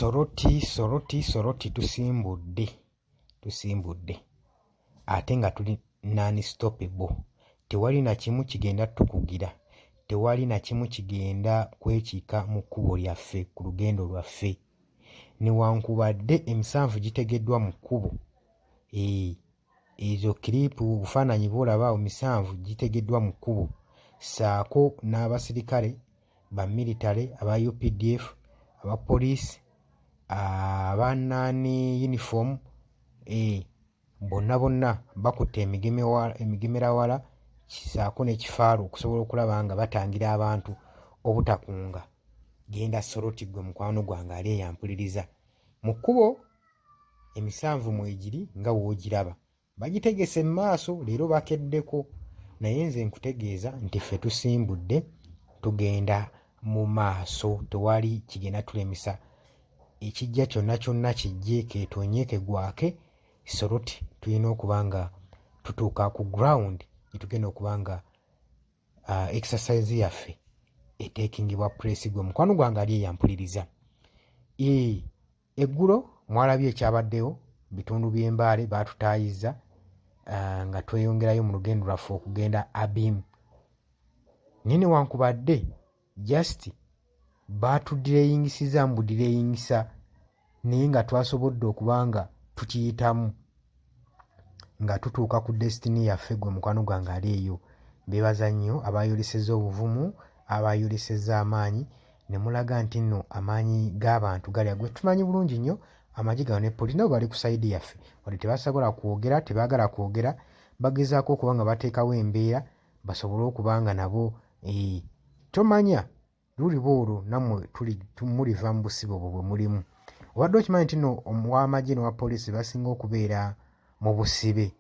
Soroti tusimbudde ate nga tuli non-stoppable. Tewali na kimu kigenda tukugira, tewali na kimu kigenda kwekiika mu kkubo lyaffe ku lugendo lwaffe. Newankubadde emisanvu gitegeddwa mu kkubo, ezo kiripu bufaananyi bw'olaba awo misanvu gitegeddwa mu kkubo, ssaako n'abasirikale ba military, aba UPDF, aba poliisi, abanaani uniform, bonna bakutte emigemerawala kisaako n'ekifaalu okusobola okulaba nga batangira abantu obutakunga. Genda Soroti gwe mukwano gwange ali eyampuliriza. Mu kkubo emisanvu mwegiri nga woogiraba, bagitegese mu maaso, leero bakeddeko, naye nze nkutegeeza nti ffe tusimbudde tugenda mu maaso, tewali kigenda tulemesa. Ekijja kyonna kijje, keetonye kegwake. Soroti tulina okuba nga tutuuka ku ground gye okuba nga exercise yaffe eteekingibwa place. Gwe mukwano gwange ali eyampuliriza. Eggulo mwalabye ekyabaddewo, bitundu by'Embaale baatutaayizza nga tweyongerayo mu lugendo lwaffe okugenda Abimu. Newankubadde just baatuddireyingisiza mu budireyingisa, naye nga twasobodde okuba nga tukiyitamu nga tutuuka ku destiny yaffe. Gwe mukwano gwange ali eyo. Beebaza nnyo abayolesezza obuvumu, abayolesezza amaanyi, ne mulaga nti nno amaanyi g'abantu gali agwe. Tumanyi bulungi nnyo amagye gano ne poliisi nabo bali ku sayidi yaffe, wadde tebasobola kwogera, tebaagala kwogera, bagezaako okuba nga bateekawo embeera basobole okuba nga nabo tomanya luliba olwo nammwe muliva mu busibe obwo bwe mulimu. Obadde okimanyi nti nno ow'amagye n'owa poliisi basinga okubeera mu busibe.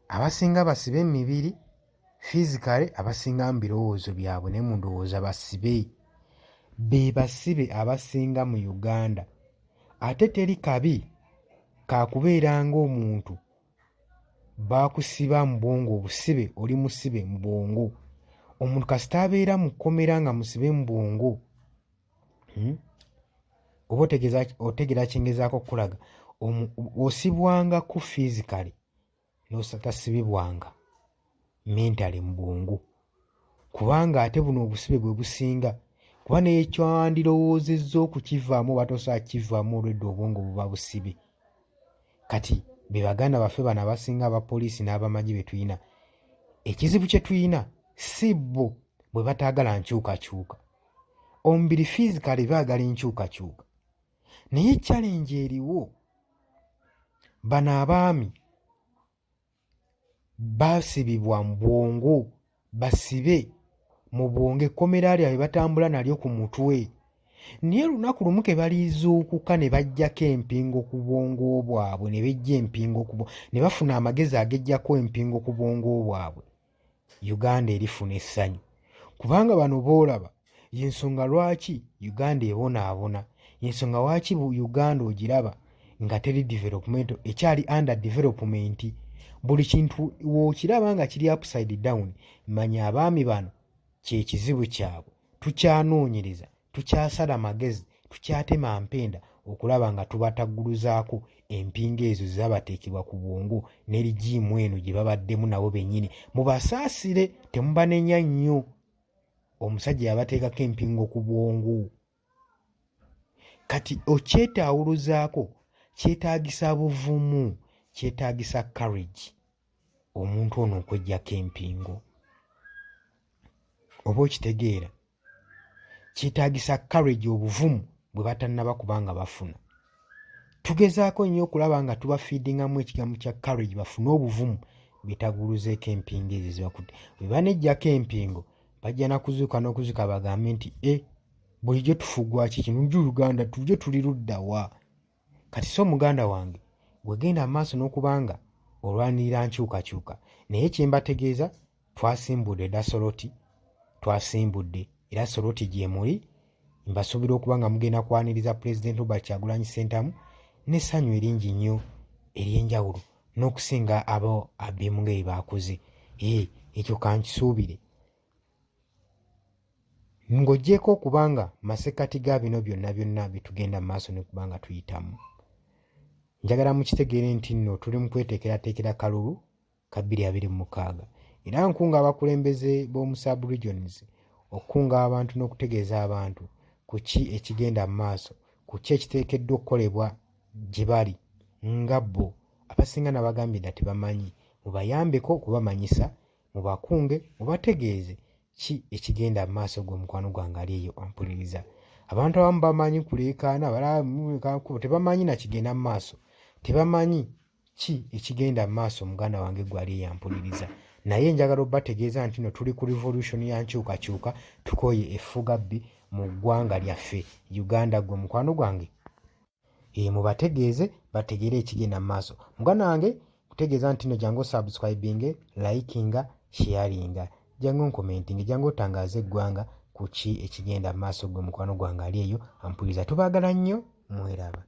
Abasinga basibe mu mibiri physically, abasinga mu birowoozo byabwe ne mu ndowooza basibe. Be basibe abasinga mu Uganda. Ate teri kabi kakubeera ng'omuntu baakusiba mu bwongo obusibe, oli musibe mu bwongo. Omuntu kasita abeera mu kkomera nga musibe mu bwongo, oba otegeera kyengezaako okulaga, osibwangako physically n'otasibibwanga mentally mu bwongo, kubanga ate buno obusibe bwe businga, kuba n'ekyandirowoozezza okukivaamu oba tosobola kukivaamu olwedda obwongo buba busibe. Kati be baganda baffe bano abasinga abapoliisi n'abamagye be tulina, ekizibu kye tulina si bo bwe bataagala nkyukakyuka. Omubiri physically baagala enkyukakyuka, naye challenge eriwo. Bano abaami basibibwa mu bwongo, basibe mu bwongo, ekkomera lyabwe batambula nalyo ku mutwe, naye lunaku lumu ke balizuukuka ne baggyako empingo ku bwongo bwabwe, ne bejja empingo ne bafuna amagezi agejjako empingo ku bwongo bwabwe, Uganda erifuna essanyu. Kubanga bano boolaba y'ensonga lwaki Uganda ebonaabona, y'ensonga lwaki Uganda ogiraba nga teri development, ekyali under development. Buli kintu wookiraba nga kiri upside down, manya abaami bano kye kizibu kyabwe. Tukyanoonyereza, tukyasala magezi, tukyatema mpenda okulaba nga tubatagguluzaako empingo ezo zabateekebwa ku bwongo n'erigiimu eno gye babaddemu nabo bennyini. Mubasaasire, temubanenya nnyo. Omusajja yabateekako empingo ku bwongo. Kati okyetaawuluzaako kyetaagisa buvumu, kyetaagisa courage omuntu ono okweggyako empingo. Oba okitegeera, kyetaagisa courage, obuvumu bwe batannaba kubanga bafuna. Tugezaako nnyo okulaba nga tubafiidingamu ekigambo kya courage, bafune obuvumu betaguluzeeko empingo ezo zibakutte. Bwe baneggyako empingo bajja nakuzuuka n'okuzuuka bagambe nti bulijjo tufugwa ki kino, Uganda tujje tuli ludda wa? Kati so muganda wange, wegenda mu maaso n'okubanga olwanirira nkyukakyuka, naye kye mbategeeza, twasimbudde dda Soroti, twasimbudde era Soroti gye muli. Mbasuubira okuba nga mugenda kwaniriza Pulezidenti Robert Kyagulanyi Ssentamu n'essanyu eringi nnyo ery'enjawulo n'okusinga abo Abimu nga bye baakoze. Ekyo kankisuubire. ng'oggyeko okubanga masekati ga bino byonna bitugenda mu maaso ne kubanga tuyitamu. Njagala mukitegeere nti nno tuli mu kweteekerateekera kalulu ka 2026 era nkunga abakulembeze b'omu sub-regions okukunga abantu n'okutegeeza abantu ku ki ekigenda mu maaso, ku ki ekiteekeddwa okukolebwa gye bali nga bo abasinga n'abagambye dda tebamanyi. Mubayambeko okubamanyisa, mubakunge, mubategeeze ki ekigenda mu maaso gw'omukwano gwange ali eyo ampuliriza. Abantu abamu bamanyi kuleekaana, abalala tebamanyi na kigenda mu maaso, tebamanyi ki ekigenda mu maaso muganda wange gwali eyo ampuliriza. Naye njagala obbategeeza nti no tuli ku revolution ya nkyukakyuka, tukoye effugabbi mu ggwanga lyaffe Uganda gwe mukwano gwange. Mubategeeze bategeere ekigenda mu maaso. Muganda wange kutegeeza nti no jangu subscribing, likinga, sharinga, jangu commenting, jangu otangaaza eggwanga ku ki ekigenda mu maaso gwe mukwano gwange ali eyo ampuliriza. Tubaagala nnyo, mweraba.